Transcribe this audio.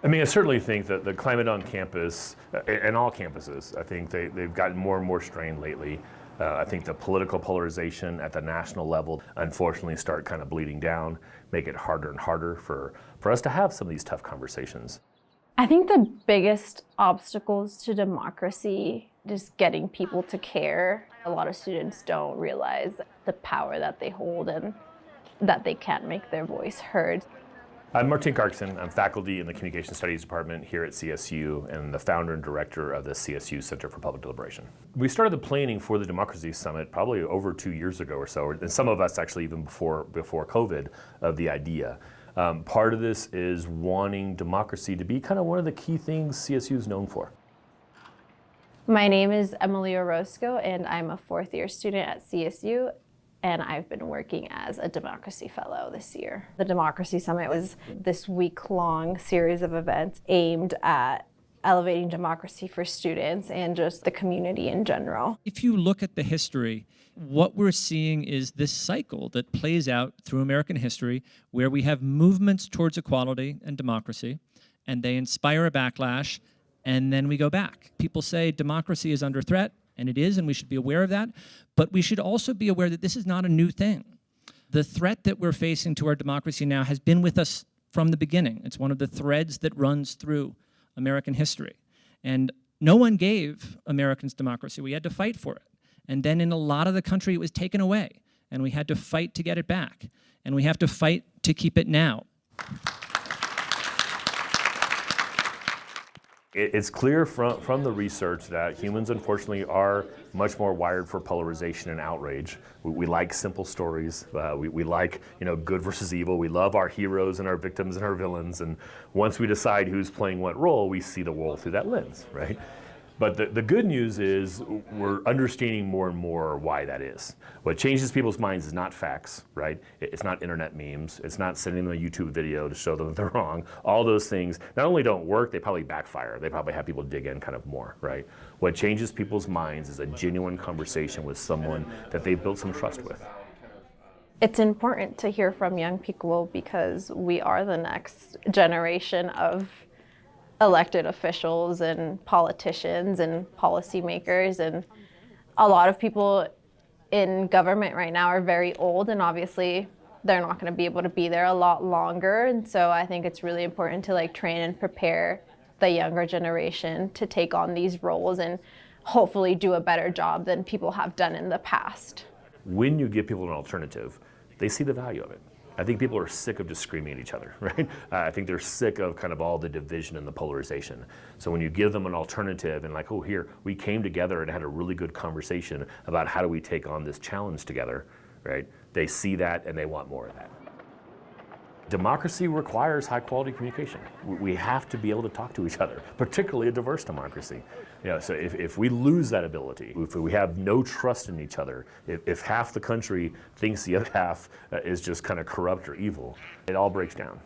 I mean, I certainly think that the climate on campus, and all campuses, I think they've gotten more and more strained lately. I think the political polarization at the national level, unfortunately, start kind of bleeding down, make it harder and harder for us to have some of these tough conversations. I think the biggest obstacles to democracy is getting people to care. A lot of students don't realize the power that they hold and that they can't make their voice heard. I'm Martin Clarkson. I'm faculty in the Communication Studies Department here at CSU and the founder and director of the CSU Center for Public Deliberation. We started the planning for the Democracy Summit probably over 2 years ago or so, and some of us actually even before COVID of the idea. Part of this is wanting democracy to be kind of one of the key things CSU is known for. My name is Emily Orozco, and I'm a fourth-year student at CSU, and I've been working as a Democracy Fellow this year. The Democracy Summit was this week-long series of events aimed at elevating democracy for students and just the community in general. If you look at the history, what we're seeing is this cycle that plays out through American history where we have movements towards equality and democracy, and they inspire a backlash, and then we go back. People say democracy is under threat, and it is, and we should be aware of that, but we should also be aware that this is not a new thing. The threat that we're facing to our democracy now has been with us from the beginning. It's one of the threads that runs through American history. And no one gave Americans democracy. We had to fight for it. And then in a lot of the country, it was taken away, and we had to fight to get it back. And we have to fight to keep it now. It's clear from the research that humans, unfortunately, are much more wired for polarization and outrage. We like simple stories. We like, good versus evil. We love our heroes and our victims and our villains. And once we decide who's playing what role, we see the world through that lens, right? But the good news is we're understanding more and more why that is. What changes people's minds is not facts, right? It's not internet memes. It's not sending them a YouTube video to show them that they're wrong. All those things not only don't work, they probably backfire. They probably have people dig in kind of more, right? What changes people's minds is a genuine conversation with someone that they've built some trust with. It's important to hear from young people because we are the next generation of elected officials and politicians and policymakers, and a lot of people in government right now are very old, and obviously they're not going to be able to be there a lot longer. And so I think it's really important to train and prepare the younger generation to take on these roles and hopefully do a better job than people have done in the past. When you give people an alternative, they see the value of it. I think people are sick of just screaming at each other, right? I think they're sick of kind of all the division and the polarization. So when you give them an alternative and here, we came together and had a really good conversation about how do we take on this challenge together, right? They see that and they want more of that. Democracy requires high quality communication. We have to be able to talk to each other, particularly a diverse democracy. So if we lose that ability, if we have no trust in each other, if half the country thinks the other half is just kind of corrupt or evil, it all breaks down.